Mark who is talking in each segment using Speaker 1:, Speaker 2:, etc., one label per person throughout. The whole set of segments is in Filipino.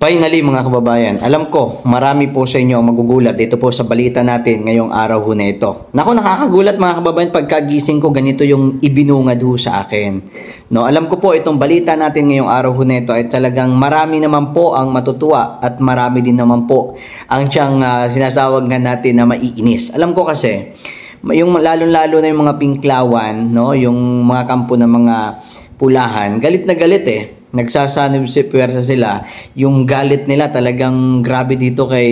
Speaker 1: Finally mga kababayan, alam ko marami po sa inyo ang magugulat dito po sa balita natin ngayong araw ho na ito. Naku, nakakagulat mga kababayan, pagkagising ko ganito yung ibinungad ho sa akin. No, alam ko po itong balita natin ngayong araw ho na ito ay talagang marami naman po ang matutuwa at marami din naman po ang siyang sinasawag nga natin na maiinis. Alam ko kasi yung lalo-lalo na yung mga pinklawan, no, yung mga kampo ng mga pulahan, galit na galit eh. Nagsasanib si puwersa sila. Yung galit nila talagang grabe dito kay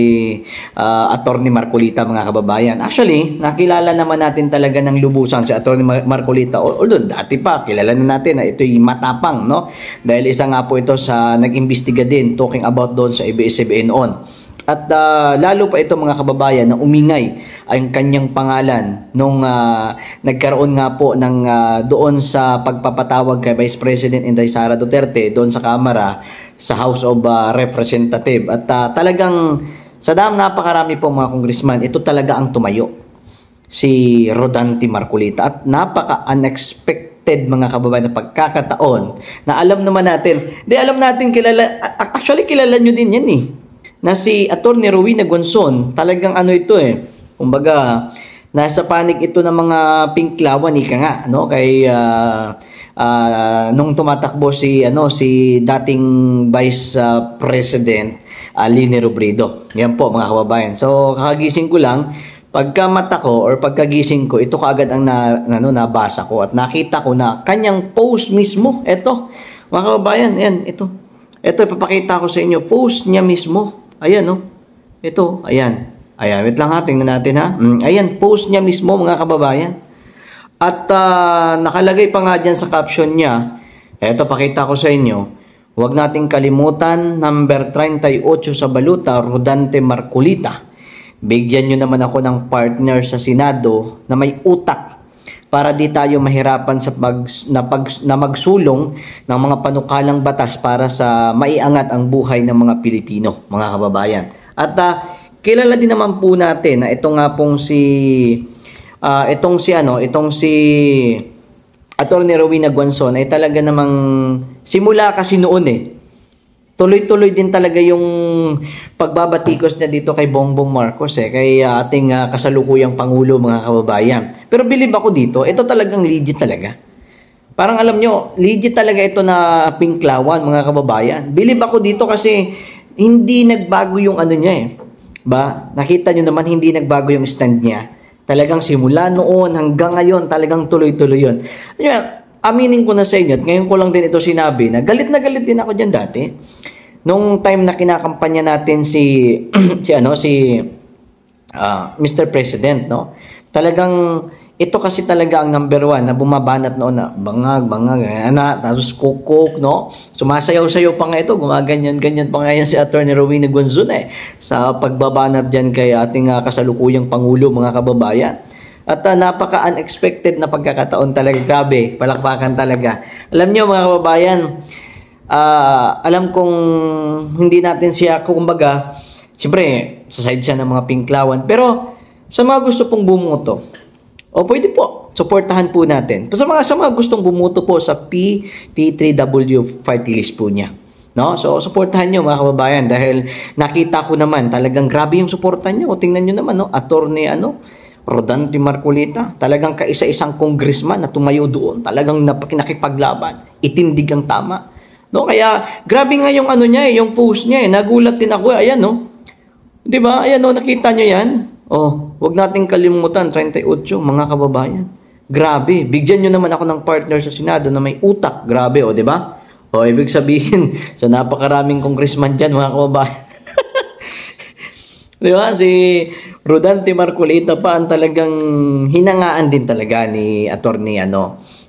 Speaker 1: Attorney Marcolita mga kababayan. Actually, nakilala naman natin talaga ng lubusan si Attorney Marcolita. Although dati pa, kilala na natin na ito'y matapang, no? Dahil isa nga po ito sa nag-imbestiga din, talking about doon sa ABS-CBN on. At lalo pa ito mga kababayan na umingay ang kanyang pangalan nung nagkaroon nga po ng doon sa pagpapatawag kay Vice President Inday Sara Duterte doon sa Kamara sa House of Representative. At talagang sa napakarami po mga congressman, ito talaga ang tumayo, si Rodante Marcolita. At napaka-unexpected mga kababayan na pagkakataon na alam naman natin, alam natin actually kilala nyo din yan eh, na si Attorney Rowena Gonzon, talagang ano ito eh, kumbaga, nasa panig ito ng mga pinklawan, ika nga, no? Kay, nung tumatakbo si dating Vice President Leni Robredo. Yan po mga kababayan. So, kakagising ko lang, pagka mata ko or pagkagising ko, ito kaagad ang nabasa ko at nakita ko na kanyang post mismo. Ito, mga kababayan, yan, ito. Ito, ipapakita ko sa inyo, post niya mismo. Ayan, no? Ito, ayan. Ayan, wait lang ha, tingnan natin ha. Ayan, post niya mismo mga kababayan. At nakalagay pa nga dyan sa caption niya, eto, pakita ko sa inyo, huwag nating kalimutan, number 38 sa baluta, Rodante Marcolita. Bigyan nyo naman ako ng partner sa Senado na may utak para di tayo mahirapan sa magsulong ng mga panukalang batas para sa maiangat ang buhay ng mga Pilipino, mga kababayan. At kilala din naman po natin na ito nga pong itong si Attorney Rowena Gonzon ay talaga namang simula kasi noon eh. Tuloy-tuloy din talaga yung pagbabatikos niya dito kay Bongbong Marcos eh, kay ating kasalukuyang Pangulo mga kababayan. Pero believe ako dito, ito talagang legit talaga. Parang alam nyo, legit talaga ito na pinklawan mga kababayan. Believe ako dito kasi hindi nagbago yung ano niya eh. Ba? Nakita nyo naman hindi nagbago yung stand niya. Talagang simula noon hanggang ngayon, talagang tuloy-tuloy yun. Aminin ko na sa inyo at ngayon ko lang din ito sinabi na galit din ako dyan dati. Nung time na kinakampanya natin si Mr. President, no? Talagang ito kasi talaga ang number 1 na bumabanat noon na bangag, tapos kukuk, no? Sumasayaw-sayaw pa nga ito, gumaganyan-ganyan pa nga yan si Attorney Rowena Gonzon eh, sa pagbabanat dyan kay ating kasalukuyang Pangulo mga kababayan. At napaka-unexpected na pagkakataon talaga, grabe, palakpakan talaga. Alam nyo mga kababayan, alam kong hindi natin siya, kumbaga, siyempre, sa side siya ng mga pinklawan, pero sa mga gusto pong bumuto, o pwede po, suportahan po natin. Sa mga gustong bumuto po sa P3W party list po niya. No? So, suportahan nyo mga kababayan dahil nakita ko naman talagang grabe yung suportahan nyo. O tingnan nyo naman, no? Attorney, Rodante Marcolita, talagang kaisa-isang congressman na tumayo doon, talagang nakipaglaban, itindig ang tama. No? Kaya, grabe nga yung niya, yung post niya, nagulat din ako, ayan, no? 'Di ba? Ayan, no, nakita niyo 'yan? Oh, wag nating kalimutan 38 mga kababayan. Grabe, bigyan niyo naman ako ng partner sa Senado na may utak. Grabe, oh, 'di ba? Oh, ibig sabihin, sa napakaraming congressman diyan, mga kababayan. 'Di ba? Si Rodante Marcolita pa ang talagang hinangaan din talaga ni Attorney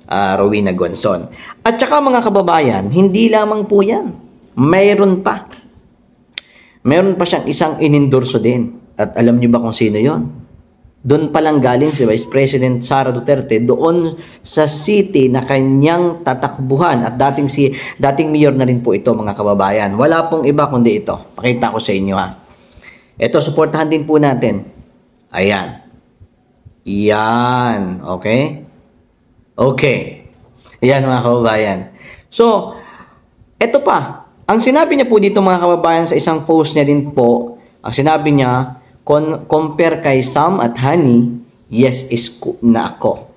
Speaker 1: Rowena Gonzon. At saka mga kababayan, hindi lamang po 'yan. Mayroon pa siyang isang inendorso din. At alam niyo ba kung sino yon? Doon pa lang galing si Vice President Sara Duterte doon sa city na kanyang tatakbuhan at dating mayor na rin po ito mga kababayan. Wala pong iba kundi ito. Pakita ko sa inyo ha. Ito, suportahan din po natin. Ayan. Yan. Okay? Okay. Yan mga kababayan. So, ito pa. Ang sinabi niya po dito mga kababayan sa isang post niya din po, ang sinabi niya, compare kay Sam at Honey, yes is na ako.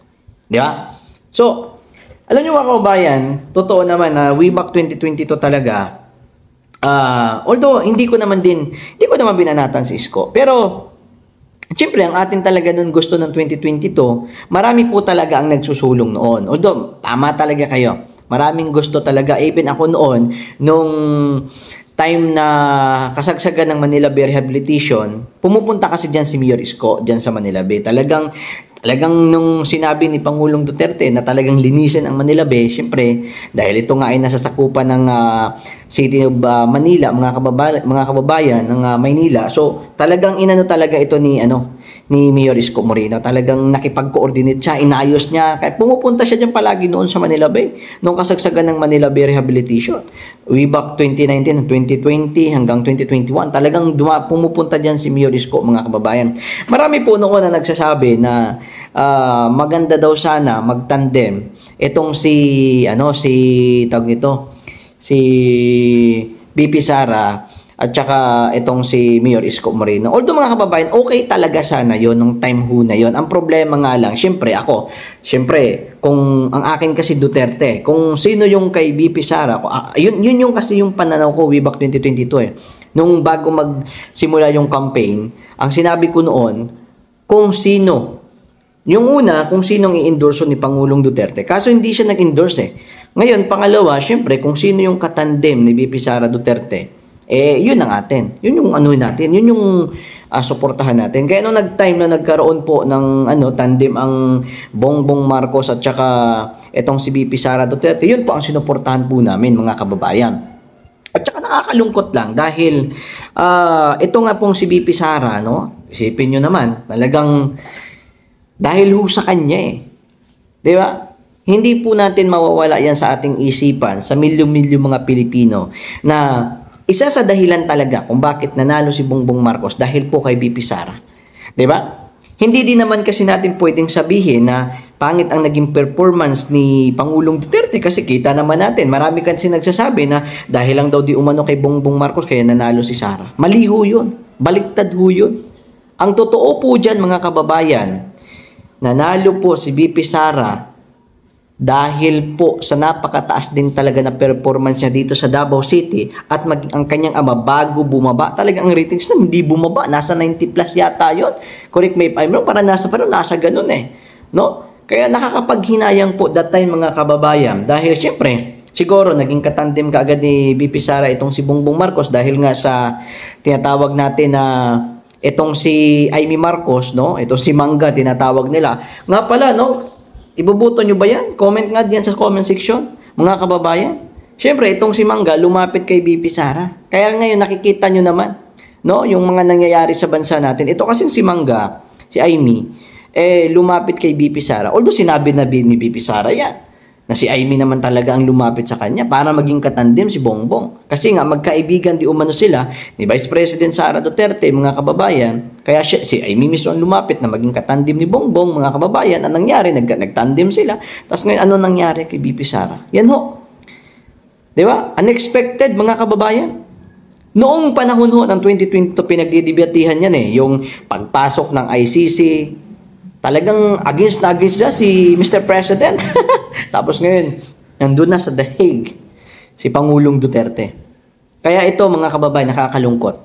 Speaker 1: Di ba? So, alam niyo mga kababayan, totoo naman na way back 2022 talaga, although hindi ko naman binanatan si Isko. Pero, siyempre, ang atin talaga nun gusto ng 2022, marami po talaga ang nagsusulong noon. Although, tama talaga kayo. Maraming gusto talaga. Even ako noon, nung time na kasagsagan ng Manila Bay Rehabilitation, pumupunta kasi dyan si Mayor Isko, dyan sa Manila Bay. Talagang nung sinabi ni Pangulong Duterte na talagang linisin ang Manila Bay, syempre, dahil ito nga ay nasasakupan ng City of Manila, mga kababayan ng Maynila. So, talagang inano talaga ito ni Mayor Isko Moreno. Talagang nakipag-coordinate siya, inayos niya. Kaya pumupunta siya dyan palagi noon sa Manila Bay, nung kasagsagan ng Manila Bay Rehabilitation. Way back 2019, 2020, hanggang 2021, talagang pumupunta dyan si Mayor Isko, mga kababayan. Marami po noon na nagsasabi na maganda daw sana magtandem itong si BP Sara at saka itong si Mayor Isko Moreno. Although mga kababayan, okay talaga sana yon nung time na yon. Ang problema nga lang, syempre kung ang akin kasi Duterte, kung sino yung kay BP Sara, yun yung kasi yung pananaw ko way back 2022 eh. Nung bago magsimula yung campaign, ang sinabi ko noon, kung sino sinong i-endorse ni Pangulong Duterte. Kaso hindi siya nag-endorse eh. Ngayon, pangalawa, syempre, kung sino yung katandem ni BP Sara Duterte, yun ang atin. Yun yung natin. Yun yung suportahan natin. Kaya nung nag-time na nagkaroon po ng tandem ang Bongbong Marcos at saka itong si BP Sara Duterte, yun po ang sinuportahan po namin, mga kababayan. At saka nakakalungkot lang dahil ito nga pong si BP Sara, isipin nyo naman, talagang dahil sa kanya eh. Di ba? Hindi po natin mawawala yan sa ating isipan, sa milyon-milyon mga Pilipino, na isa sa dahilan talaga kung bakit nanalo si Bongbong Marcos dahil po kay BP Sara. 'Di ba? Hindi din naman kasi natin pwedeng sabihin na pangit ang naging performance ni Pangulong Duterte kasi kita naman natin, marami kasi nagsasabi na dahil lang daw di umano kay Bongbong Marcos kaya nanalo si Sara. Mali ho 'yun. Baliktad ho 'yun. Ang totoo po diyan mga kababayan, nanalo po si BP Sara dahil po sa napakataas din talaga na performance niya dito sa Davao City at ang kanyang ama bago bumaba, talaga ang ratings na hindi bumaba, nasa 90 plus yata yun. Correct me if I'm wrong, nasa ganun eh. No? Kaya nakakapaghinayang po that time mga kababayan dahil syempre, siguro naging katandem kaagad ni BP Sara itong si Bongbong Marcos dahil nga sa tinatawag natin na itong si Amy Marcos, itong si Mangga tinatawag nila. Nga pala, ibubuto nyo ba yan? Comment nga diyan sa comment section, mga kababayan. Siyempre, itong si Mangga lumapit kay BP Sara. Kaya ngayon nakikita nyo naman, yung mga nangyayari sa bansa natin. Ito kasi si Mangga, si Amy, lumapit kay BP Sara. Although sinabi na ni BP Sara yan, na si Amy naman talaga ang lumapit sa kanya para maging katandem si Bongbong. Kasi nga, magkaibigan di umano sila ni Vice President Sara Duterte, mga kababayan. Kaya si Amy mismo ang lumapit na maging katandem ni Bongbong, mga kababayan. Ang nangyari, nagtandem sila. Tapos ngayon, ano nangyari kay BP Sara? Yan ho. Di ba? Unexpected, mga kababayan. Noong panahon ho ng 2022, pinagdidibatihan yan eh. Yung pagpasok ng ICC, talagang against siya si Mr. President. Tapos ngayon, nandun na sa The Hague si Pangulong Duterte. Kaya ito mga kababayan, nakakalungkot.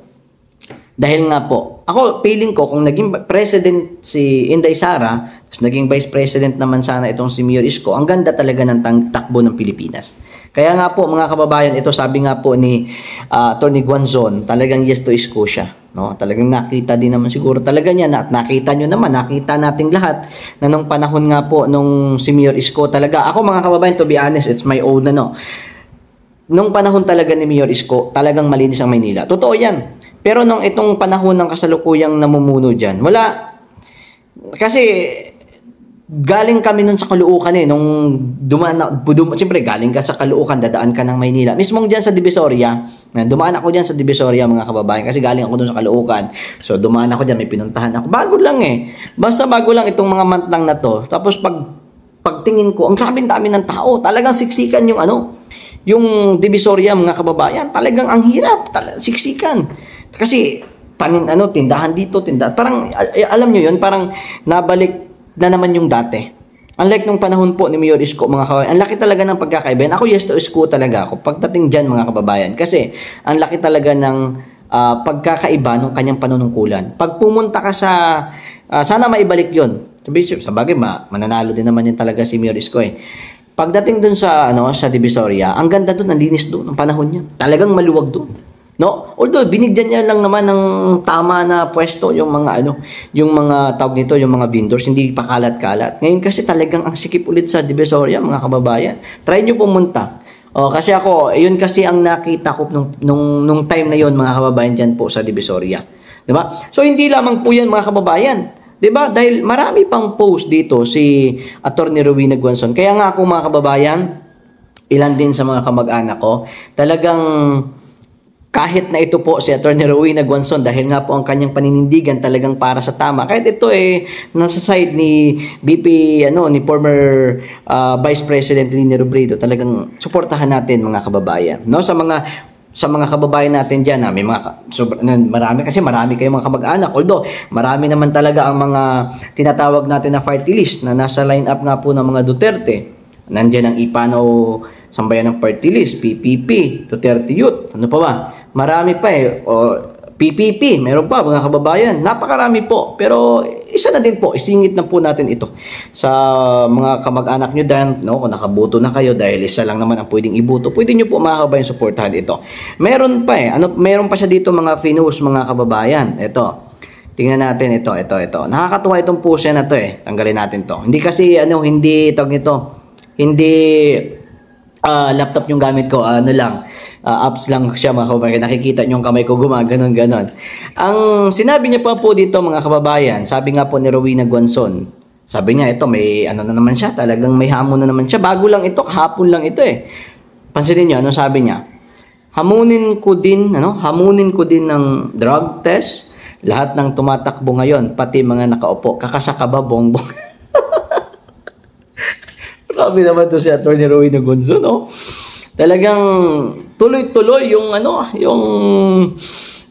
Speaker 1: Dahil nga po, ako feeling ko kung naging president si Inday Sara, tapos naging vice president naman sana itong si Mayor Isko, ang ganda talaga ng takbo ng Pilipinas. Kaya nga po mga kababayan, ito sabi nga po ni Atty. Guanzon, talagang yes to Isko siya. Talagang nakita din naman siguro talaga niya at nakita nyo naman, nakita nating lahat na nung panahon nga po nung si Mayor Isko talaga. Ako mga kababayan, to be honest, it's my own nung panahon talaga ni Mayor Isko, talagang malinis ang Maynila. Totoo yan. Pero nung itong panahon ng kasalukuyang namumuno dyan, wala. Kasi galing kami nun sa Caloocan nung siyempre galing ka sa Caloocan, dadaan ka ng Maynila. Mismong dyan sa Divisoria, dumaan ako dyan sa Divisoria mga kababayan kasi galing ako dun sa Caloocan. So dumaan ako dyan, may pinuntahan ako. Bago lang eh. Basta bago lang itong mga month lang na to. Tapos pagtingin ko, ang grabing dami ng tao. Talagang siksikan yung yung Divisoria, mga kababayan, talagang ang hirap, siksikan. Kasi tindahan dito, tindahan. Parang alam nyo yun, parang nabalik na naman yung dati. Unlike nung panahon po ni Mayor Isko, mga kababayan, ang laki talaga ng pagkakaiba. Ako, yes to Isko talaga ako. Pagdating dyan, mga kababayan, kasi ang laki talaga ng pagkakaiba ng kanyang panunungkulan. Pag pumunta ka sa, sana maibalik yun. Sa bagay, mananalo din naman yun talaga si Mayor Isko eh. Pagdating dun sa Divisoria, ang ganda dun, ang linis dun, ang panahon niya. Talagang maluwag dun. No? Although binigyan niya lang naman ng tama na pwesto yung mga yung mga tawag nito, yung mga vendors, hindi pa kalat-kalat. Ngayon kasi talagang ang sikip ulit sa Divisoria, mga kababayan. Try niyo pumunta. Kasi ako, yun kasi ang nakita ko nung time na yun, mga kababayan, dyan po sa Divisoria. 'Di ba? So hindi lamang po yan, mga kababayan. 'Di ba? Dahil marami pang post dito si Attorney Rowena Guanzon. Kaya nga ako, mga kababayan, ilan din sa mga kamag-anak ko, talagang kahit na ito po si Attorney Rowena Guanzon, dahil nga po ang kanyang paninindigan talagang para sa tama. Kahit ito nasa side ni ni former Vice President Leni Robredo, talagang suportahan natin, mga kababayan. No, sa mga kababayan natin diyan, may marami kayong mga kamag-anak. Although marami naman talaga ang mga tinatawag natin na party list na nasa line up nga po ng mga Duterte. Nandiyan ang Ipanaw Sambayan ng Party List, PPP, Duterte Youth, ano pa ba? Marami pa PPP, meron pa, mga kababayan. Napakarami po. Pero isa na din po, isingit na po natin ito sa mga kamag-anak nyo dyan, kung nakaboto na kayo, dahil isa lang naman ang pwedeng iboto, pwede nyo po, mga kababayan, suportahan ito. Meron pa meron pa siya dito, mga Finos, mga kababayan. Ito. Tingnan natin ito. Nakakatuwa itong post na to Tanggalin natin to. Hindi kasi hindi laptop yung gamit ko, apps lang siya, mga kababayan. Nakikita nyo yung kamay ko gumaganon-ganon. Ang sinabi niya po dito, mga kababayan, sabi nga po ni Rowena Guanzon, sabi niya, ito may na naman siya, talagang may hamon na naman siya. Bago lang ito, kahapon lang ito Pansinin niyo, sabi niya? Hamunin ko din ng drug test, lahat ng tumatakbo ngayon, pati mga nakaupo. Kakasaka ba, bongbong? Grabe naman to si Attorney Rowena Guanzon, Talagang tuloy-tuloy yung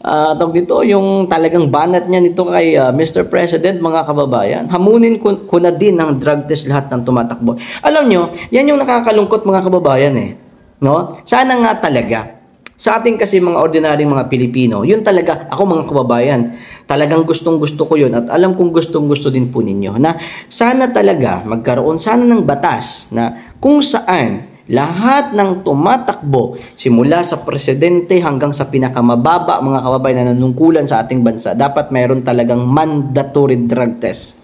Speaker 1: tawag dito, yung talagang banat niya nito kay Mr. President, mga kababayan. Hamunin ko na din ng drug test lahat ng tumatakbo. Alam nyo, yan yung nakakalungkot, mga kababayan no? Sana nga talaga sa ating kasi mga ordinaryong mga Pilipino, yun talaga, ako, mga kababayan, talagang gustong-gusto ko yun at alam kong gustong-gusto din po ninyo na sana talaga magkaroon sana ng batas na kung saan lahat ng tumatakbo simula sa presidente hanggang sa pinakamababa, mga kababayan, na nanungkulan sa ating bansa, dapat mayroon talagang mandatory drug test.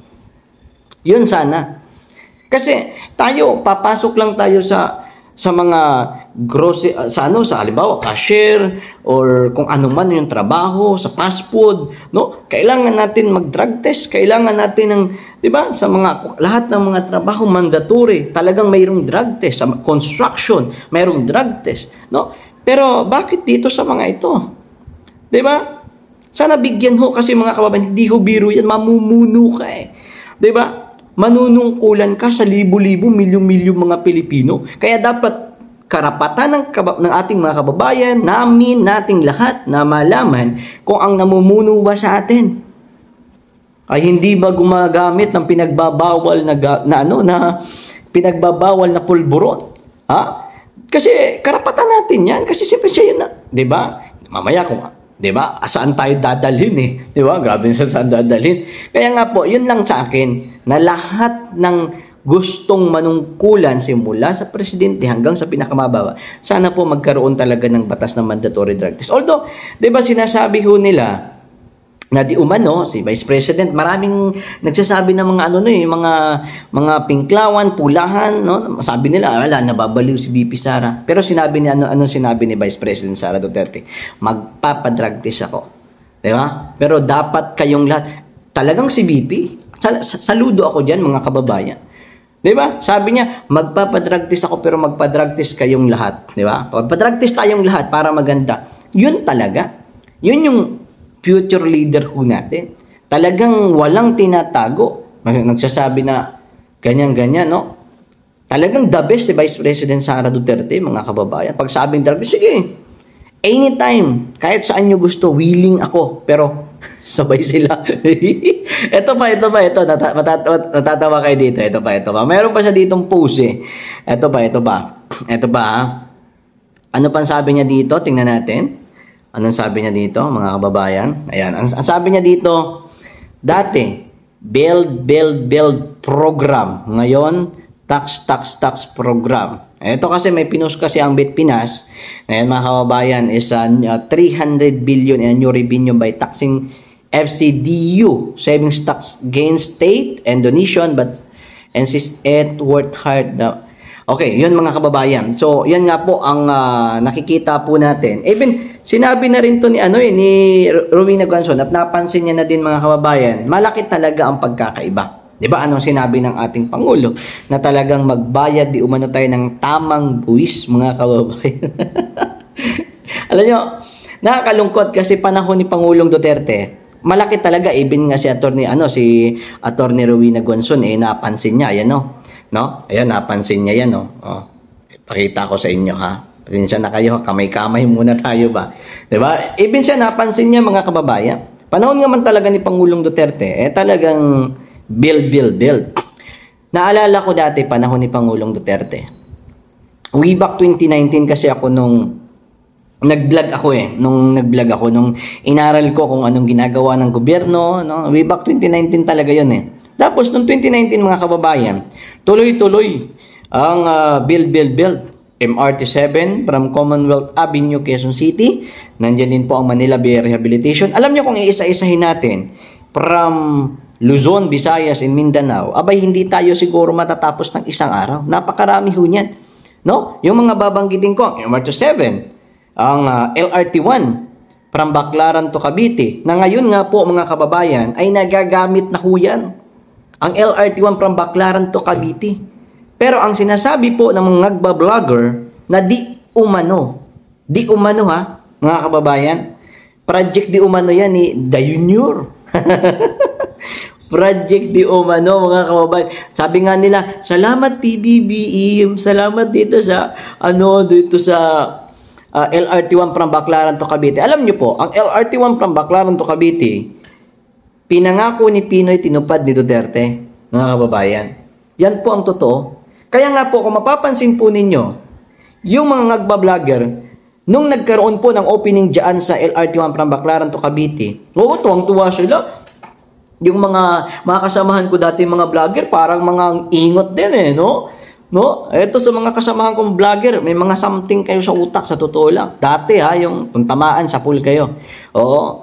Speaker 1: Yun sana. Kasi papasok lang tayo sa mga sa halimbawa cashier or kung ano man yung trabaho sa fast food, kailangan natin mag-drug test, kailangan natin ng, 'di ba, sa lahat ng mga trabaho mandatory, talagang mayroong drug test. Sa construction, mayroong drug test, Pero bakit dito sa mga ito? 'Di ba? Sana bigyan kasi, mga kababayan, hindi biro yan, mamumuno ka 'Di ba? Manunungkulan ka sa libo-libo, milyon-milyon mga Pilipino. Kaya dapat karapatan ng ating mga kababayan, nating lahat na malaman kung ang namumuno ba sa atin ay hindi ba gumagamit ng pinagbabawal na pulburon. Kasi karapatan natin yan. Kasi siyempre siya yun 'di ba? Mamaya kung 'di ba? Saan tayo dadalhin 'di ba? Grabe na saan dadalhin. Kaya nga po, yun lang sa akin na lahat ng gustong manungkulan simula sa presidente hanggang sa pinakamababa, sana po magkaroon talaga ng batas na mandatory drug test. Although, 'di ba, sinasabi ho nila na di umano si Vice President, maraming nagsasabi ng mga mga pinklawan, pulahan, Sabi nila, wala, nababaliw si VP Sara. Pero sinabi ni sinabi ni Vice President Sara Duterte, magpapadrug test ako. 'Di ba? Pero dapat kayong lahat, talagang si VP, saludo ako diyan, mga kababayan. 'Di ba? Sabi niya, magpapadrug test ako, pero magpadrug test kayong lahat, 'di ba? Magpadrug test tayong lahat para maganda. 'Yun talaga. 'Yun yung future leader ho natin. Talagang walang tinatago. Nagsasabi na ganyan-ganyan, Talagang the best si Vice President Sara Duterte, mga kababayan. Pag sabing director, sige, anytime, kahit saan nyo gusto, willing ako. Pero, sabay sila. ito pa. Matatawa kayo dito. Ito pa. Meron pa siya ditong post eh. Ito pa ha. Ano pang sabi niya dito? Tingnan natin. Anong sabi niya dito, mga kababayan? Ayan. Ang sabi niya dito, dati, build program. Ngayon, tax program. Ito kasi may pinost kasi ang BIT Pinas. Ngayon mga kababayan is 300 billion in new revenue by taxing FCDU, savings tax against state and donation, but insist it worth hard na. Okay, yun mga kababayan. So, yan nga po ang nakikita po natin. Even sinabi na rin to ni ni Rowena Guanzon at napansin niya na din mga kababayan, malaki talaga ang pagkakaiba. 'Di ba? Anong sinabi ng ating Pangulo na talagang magbayad di umano tayo ng tamang buwis, mga kababayan. Alam nyo, nakakalungkot kasi panahon ni Pangulong Duterte, malaki talaga, even nga si Attorney Rowena Guanzon napansin niya, ayan no? Ayan, napansin niya yan, no? Oh, pakita ko sa inyo, ha? Pasensya na kayo, kamay-kamay muna tayo ba? 'Di ba? Even siya napansin niya, mga kababayan. Panahon nga man talaga ni Pangulong Duterte, talagang build. Naalala ko dati, panahon ni Pangulong Duterte. Way back 2019 kasi ako nung nag-vlog ako nung inaral ko kung anong ginagawa ng gobyerno, no? Way back 2019 talaga yun eh. Tapos nung 2019 mga kababayan, tuloy-tuloy ang build. MRT7 from Commonwealth Avenue, Quezon City. Nandiyan din po ang Manila Bay Rehabilitation. Alam niyo kung iisa-isahin natin, from Luzon, Visayas, and Mindanao, abay hindi tayo siguro matatapos ng isang araw. Napakarami ho niyan. No? Yung mga babanggitin ko, ang MRT7, ang LRT1 from Baclaran to Cavite, na ngayon nga po mga kababayan ay nagagamit na ho yan. Ang LRT1 from Baclaran to Cavite. Pero ang sinasabi po ng mga nagbablogger na di umano ha, mga kababayan, project di umano yan ni The Junior. Project di umano, mga kababayan. Sabi nga nila, salamat PBBM, salamat dito sa LRT1 from Baclaran to Cavite. Alam niyo po, ang LRT1 from Baclaran to Cavite, pinangako ni Pinoy, tinupad ni Duterte, mga kababayan. Yan po ang totoo. Kaya nga po, kung mapapansin po ninyo, yung mga nagbablogger, nung nagkaroon po ng opening dyan sa LRT1 from Baclaran to Cavite, tuwang-tuwa sila. Yung mga kasamahan ko dati, mga vlogger, parang mga ingot din no? Ito sa mga kasamahan kong vlogger, may mga something kayo sa utak, sa totoo lang. Dati yung tamaan sa pool kayo. Oo.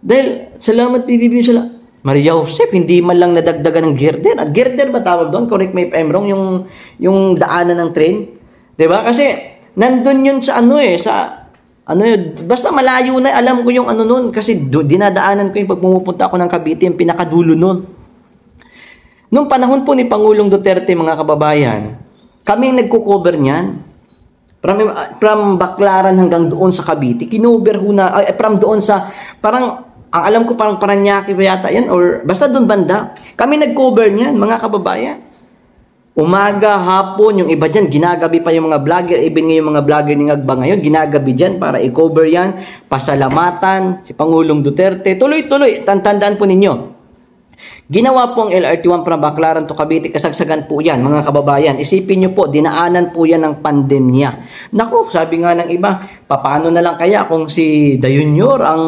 Speaker 1: Dahil, salamat PBB sila. Maria Joseph, hindi man lang nadagdagan ng girder. At girder ba tawag doon? Correct me if I'm wrong, yung daanan ng train. 'Di ba? Kasi, nandun yun sa basta malayo na, alam ko yung nun, kasi dinadaanan ko yung pag pumupunta ako ng Cavite, yung pinakadulo nun. Nung panahon po ni Pangulong Duterte, mga kababayan, kami nagko-cover niyan. From Baclaran hanggang doon sa Cavite, kinover ho na, from doon sa, ang alam ko parang Paranaque pa yata yan, or basta doon banda. Kami nag-cover niyan, mga kababayan. Umaga, hapon, yung iba dyan, ginagabi pa yung mga vlogger, even yung mga vlogger ni Ngagba ngayon, ginagabi dyan para i-cover yan, pasalamatan, si Pangulong Duterte, tuloy-tuloy, tandaan po ninyo. Ginawa po ang LRT1 from Baclaran to Cavite, kasagsagan po yan, mga kababayan. Isipin nyo po, dinaanan po yan ng pandemya. Naku, sabi nga ng iba, paano na lang kaya kung si The Junior ang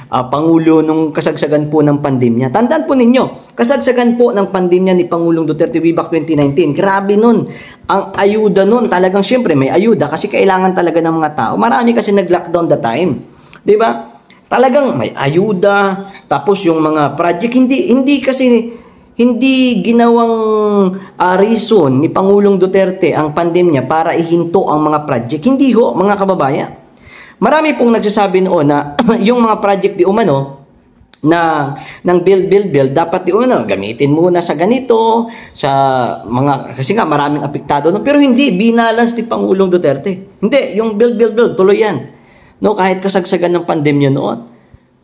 Speaker 1: Pangulo nung kasagsagan po ng pandemya. Tandaan po ninyo, kasagsagan po ng pandemya ni Pangulong Duterte way back 2019. Grabe nun. Ang ayuda nun, talagang syempre may ayuda kasi kailangan talaga ng mga tao. Marami kasi nag-lockdown the time. 'Di ba? Talagang may ayuda, tapos yung mga project, hindi ginawang reason ni Pangulong Duterte ang pandemya para ihinto ang mga project. Hindi ho, mga kababayan. Marami pong nagsasabi noon na yung mga project di umano, ng build, dapat di umano, gamitin muna sa ganito, kasi nga maraming apektado. No? Pero hindi, binalance ni Pangulong Duterte. Hindi, yung build, tuloy yan. No, kahit kasagsagan ng pandemya noon.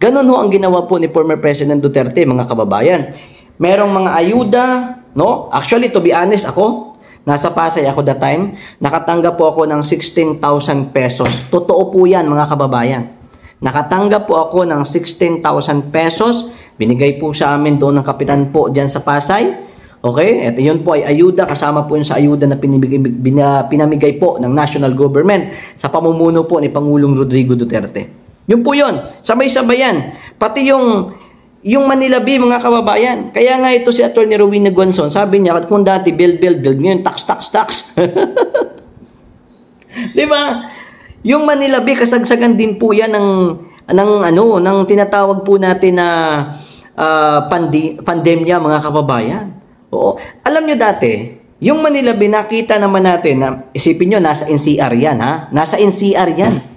Speaker 1: Ganun ho ang ginawa po ni former President Duterte, mga kababayan. Merong mga ayuda, no? Actually, to be honest, ako, Nasa Pasay ako that time. Nakatanggap po ako ng 16,000 pesos. Totoo po yan mga kababayan. Nakatanggap po ako ng 16,000 pesos. Binigay po sa amin doon ng kapitan po dyan sa Pasay. Okay? At yun po ay ayuda. Kasama po yun sa ayuda na pinamigay po ng national government sa pamumuno po ni Pangulong Rodrigo Duterte. Yun po yun. Sabay-sabay yan. Pati yung Manila Bay, mga kababayan. Kaya nga ito si Atty. Rowena Guanzon, sabi niya, kung dati build, ngayon tax. Di ba? Yung Manila Bay, kasagsagan din po yan ng tinatawag po natin na pandemya, mga kababayan. Oo. Alam nyo dati, yung Manila Bay, nakita naman natin na, isipin nyo, nasa NCR yan, ha? Nasa NCR yan.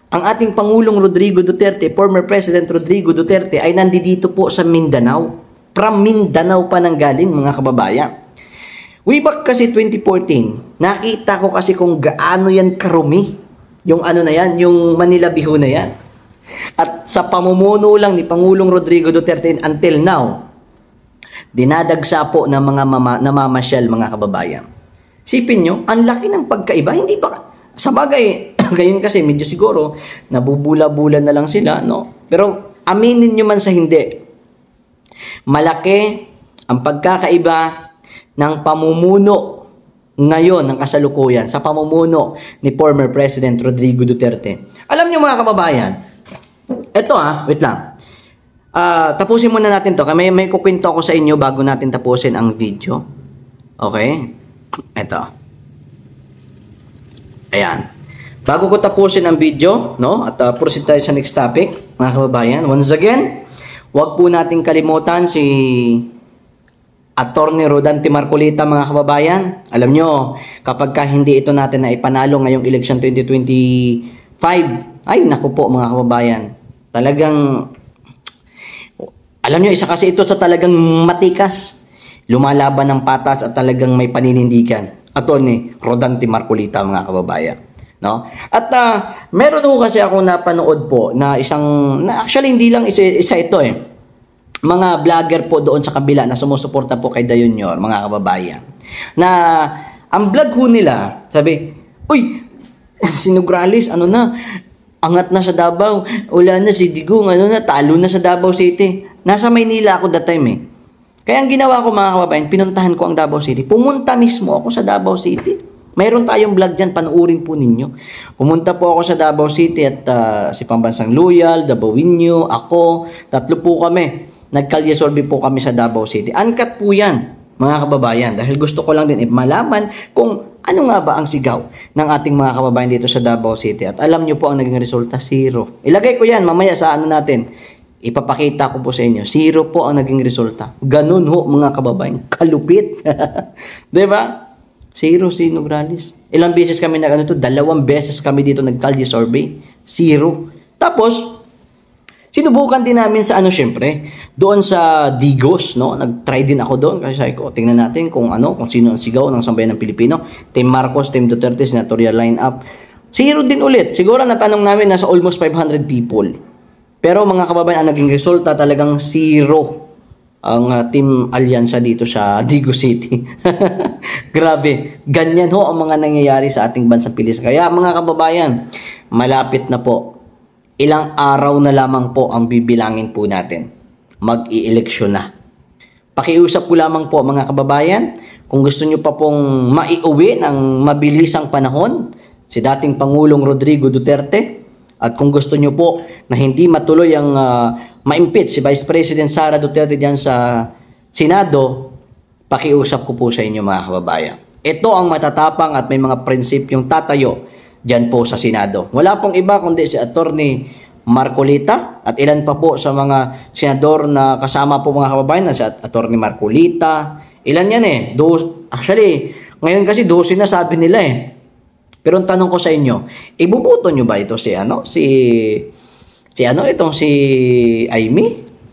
Speaker 1: Ang ating Pangulong Rodrigo Duterte, former President Rodrigo Duterte, ay nandito po sa Mindanao. From Mindanao pa nang galing, mga kababayan. Way back kasi 2014, nakita ko kasi kung gaano yan karumi. Yung ano na yan, yung Manila Biho na yan. At sa pamumuno lang ni Pangulong Rodrigo Duterte until now, dinadagsa po ng mga namamasyal, mga kababayan. Sipin nyo, ang laki ng pagkaiba. Hindi ba? Sa bagay, ngayon kasi medyo siguro nabubula-bula na lang sila, no? Pero aminin nyo man sa hindi, malaki ang pagkakaiba ng pamumuno ngayon ng kasalukuyan sa pamumuno ni former President Rodrigo Duterte. Alam nyo mga kababayan, eto wait lang. Tapusin muna natin to. May kukwento ako sa inyo bago natin tapusin ang video. Okay? Eto. Ayan. Bago ko tapusin ang video, no? At proceed tayo sa next topic, mga kababayan. Once again, huwag po nating kalimutan si Atty. Rodante Marcolita, mga kababayan. Alam nyo, kapag hindi ito natin na ipanalo ngayong election 2025, ay naku po mga kababayan. Talagang, alam nyo, isa kasi ito sa talagang matikas. Lumalaban ng patas at talagang may paninindigan. Atty. Rodante Marcolita, mga kababayan. No? At meron ho kasi ako napanood po na actually hindi lang isa ito mga vlogger po doon sa kabila na sumusuporta po kay Dayunyor, mga kababayan. Na ang vlog ho nila, sabi, uy, si Nograles, angat na sa Davao, wala na si Digong, talo na sa Davao City. Nasa Maynila ako that time Kaya ang ginawa ko, mga kababayan, pinuntahan ko ang Davao City. Pumunta mismo ako sa Davao City. Mayroon tayong vlog dyan, panuurin po ninyo. Pumunta po ako sa Davao City at si Pambansang Loyal, Davaoenyo, ako, tatlo po kami. Nagkalyesolve po kami sa Davao City. Uncut po yan, mga kababayan. Dahil gusto ko lang din malaman kung ano nga ba ang sigaw ng ating mga kababayan dito sa Davao City. At alam nyo po ang naging resulta, 0. Ilagay ko yan mamaya sa natin. Ipapakita ko po sa inyo. 0 po ang naging resulta. Ganun ho, mga kababayan. Kalupit. Diba? 0 si Nograles. Ilang beses kami 2 beses kami dito nag-kalye survey. 0. Tapos, sinubukan din namin sa syempre, doon sa Digos, no? Nag-try din ako doon kasi sabi ko, tingnan natin kung sino ang sigaw ng sambayan ng Pilipino. Team Marcos, Team Duterte, senatorial lineup. 0 din ulit. Siguro natanong namin nasa almost 500 people. Pero mga kababayan, ang naging resulta talagang 0 ang Team Alyansa dito sa Digos City. Grabe. Ganyan ho ang mga nangyayari sa ating bansang Pilipinas. Kaya mga kababayan, malapit na po. Ilang araw na lamang po ang bibilangin po natin. Mag-i-eleksyon na. Pakiusap po lamang po mga kababayan, kung gusto nyo pa pong maiuwi ng mabilisang panahon, si dating Pangulong Rodrigo Duterte, at kung gusto nyo po na hindi matuloy ang ma-impeach si Vice President Sara Duterte dyan sa Senado, pakiusap ko po sa inyo mga kababayan. Ito ang matatapang at may mga prinsipyong tatayo dyan po sa Senado. Wala pong iba kundi si Atty. Marcolita at ilan pa po sa mga senador na kasama po mga kababayan na si Atty. Marcolita. Ilan yan actually, ngayon kasi 12 na sabi nila Pero ang tanong ko sa inyo, ibubuto nyo ba ito si Amy?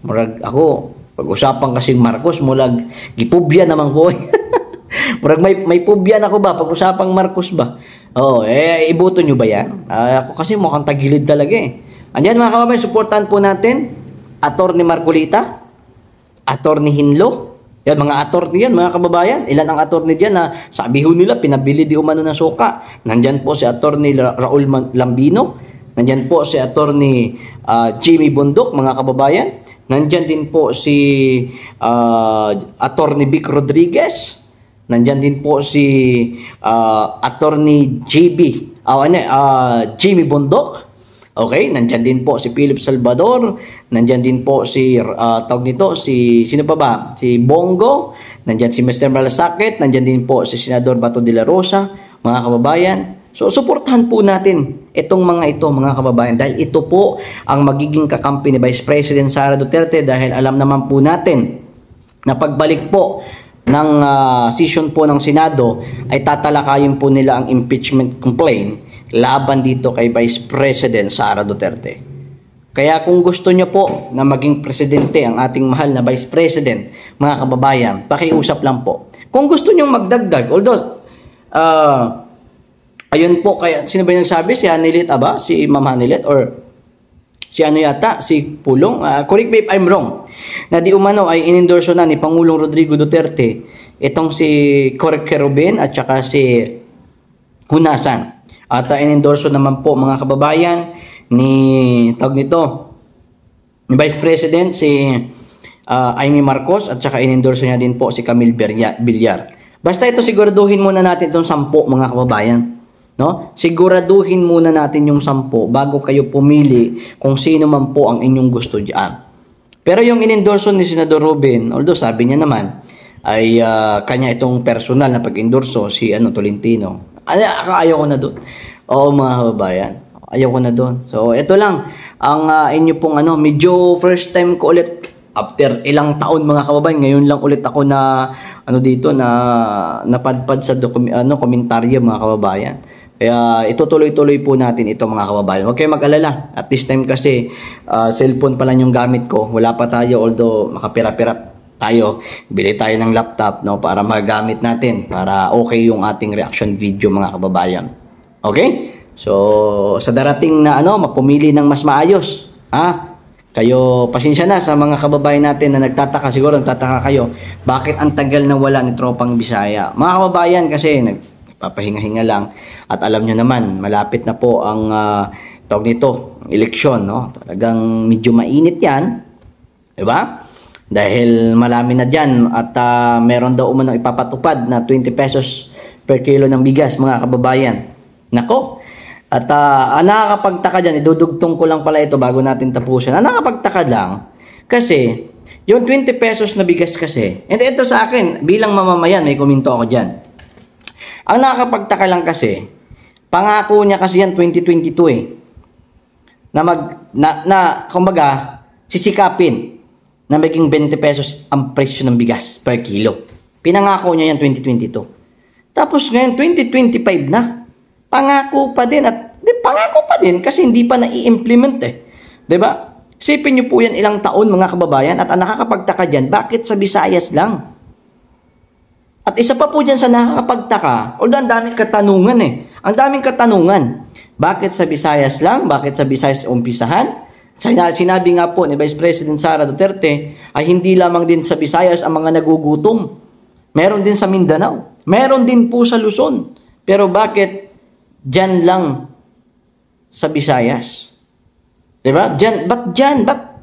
Speaker 1: Murag ako, pag-usapan kasing Marcos, mulag gipubya naman ko. Murag may pubya na ako ba? Pag-usapang Marcos ba? Ibuto nyo ba yan? Ako kasi mukhang tagilid talaga Andiyan mga kababayan, supportan po natin Atty. Marcolita, Atty. Hinlo, Yan, mga attorney yan, mga kababayan. Ilan ang attorney dyan na sabi ho nila, pinabili di umano ng suka. Nandyan po si attorney Raul Lambino. Nandyan po si attorney Jimmy Bundok, mga kababayan. Nandyan din po si attorney Vic Rodriguez. Nandyan din po si attorney Jimmy Bundok. Okay, nandyan din po si Philip Salvador, nandyan din po si tawag nito, sino pa ba? Si Bongo, nandyan si Mr. Malasakit, nandyan din po si Senador Bato de la Rosa, mga kababayan. So, suportahan po natin itong mga ito, mga kababayan, dahil ito po ang magiging kakampi ni Vice President Sara Duterte, dahil alam naman po natin na pagbalik po ng session po ng Senado ay tatalakayin po nila ang impeachment complaint laban dito kay Vice President Sara Duterte. Kaya kung gusto nyo po na maging presidente ang ating mahal na Vice President, mga kababayan, pakiusap lang po. Kung gusto nyo magdagdag, although, ayun po, kaya, sino ba yung nagsabi? Si Hanilit Aba? Si Ma'am Hanilit? Or si ano yata? Si Pulong? Correct me if I'm wrong. Na di umano ay inendorso na ni Pangulong Rodrigo Duterte itong si Correct Kerubin at saka si Hunasan. At inendorso naman po, mga kababayan, ni tawag nito, ni Vice President si Amy Marcos, at saka inendorso niya din po si Camille Villar. Basta ito, siguraduhin muna natin itong 10, mga kababayan. No? Siguraduhin muna natin yung 10 bago kayo pumili kung sino man po ang inyong gusto diyan. Pero yung inendorso ni Senador Robin, although sabi niya naman ay kanya itong personal na pag-endorso si Tolentino. Ayaw ko na doon. Oo, mga kababayan. Ayaw ko na doon. So, ito lang ang inyo pong medyo first time ko ulit after ilang taon, mga kababayan. Ngayon lang ulit ako na dito na napadpad sa komentaryo, mga kababayan. Kaya itutuloy-tuloy po natin ito, mga kababayan. Huwag kayong mag-alala. At this time kasi cellphone pa lang yung gamit ko. Wala pa tayo, although makapira-pira tayo, bili tayo ng laptop, no, para magamit natin, para okay yung ating reaction video, mga kababayan. Okay? So, sa darating na mapumili ng mas maayos, kayo, pasensya na sa mga kababayan natin na nagtataka, siguro nagtataka kayo, bakit ang tagal na wala ni Tropang Bisaya? Mga kababayan, kasi nagpapahinga-hinga lang, at alam nyo naman, malapit na po ang tawag nito, eleksyon, no? Talagang medyo mainit yan, diba? Dahil malami na dyan at meron daw umanong ipapatupad na 20 pesos per kilo ng bigas, mga kababayan. Nako! At nakakapagtaka dyan, idudugtong ko lang pala ito bago natin tapusin. Nakakapagtaka lang kasi yung 20 pesos na bigas kasi, and ito sa akin, bilang mamamayan, may komento ako dyan. Ang nakakapagtaka lang kasi, pangako niya kasi yan 2022 na kumbaga, sisikapin na maging 20 pesos ang presyo ng bigas per kilo. Pinangako niya yan 2022. Tapos ngayon 2025 na. Pangako pa din pangako pa din kasi hindi pa na-i-implement eh. 'Di ba? Isipin niyo po yan ilang taon, mga kababayan, at ang nakakapagtaka diyan, bakit sa Visayas lang? At isa pa po diyan sa nakakapagtaka, although ang daming katanungan eh. Ang daming katanungan. Bakit sa Visayas lang? Bakit sa Visayas umpisahan? Sinabi nga po ni Vice President Sara Duterte ay hindi lamang din sa Visayas ang mga nagugutom. Meron din sa Mindanao. Meron din po sa Luzon. Pero bakit dyan lang sa Visayas? Diba? Ba't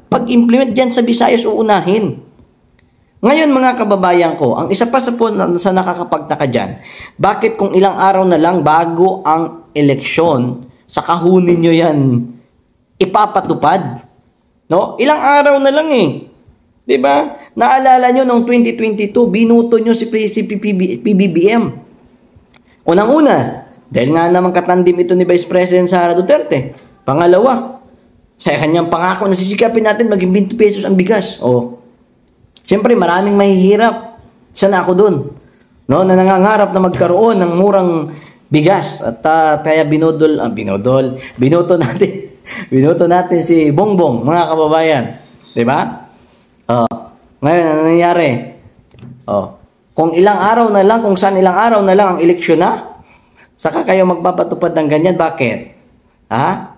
Speaker 1: pag-implement dyan sa Visayas uunahin? Ngayon, mga kababayan ko, ang isa pa sa nakakapagtaka dyan, bakit kung ilang araw na lang bago ang eleksyon, sa kahunin nyo yan ipapatupad? No? Ilang araw na lang eh. 'Di ba? Naalala nyo nung 2022, binuto nyo si PBBM. Unang-una, dahil nga naman katandim ito ni Vice President Sara Duterte. Pangalawa, sa kanyang pangako na sisikapin natin maging 20 pesos ang bigas. Siyempre, maraming mahihirap. Sana ako dun. No? Na nangangarap na magkaroon ng murang bigas. At kaya binoto natin. Binoto natin si Bongbong, mga kababayan. 'Di ba? Ngayon, ano nangyari? Kung ilang araw na lang, kung saan ilang araw na lang ang eleksyon na, saka kayo magpapatupad ng ganyan. Bakit?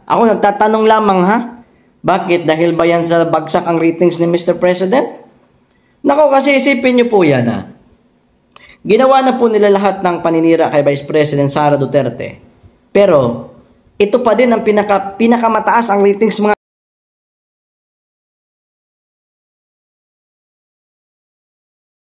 Speaker 1: Ako nagtatanong lamang, Bakit? Dahil ba yan sa bagsak ang ratings ni Mr. President? Nako, kasi isipin nyo po yan ha. Ginawa na po nila lahat ng paninira kay Vice President Sara Duterte. Pero, ito pa din ang pinakamataas ang ratings mga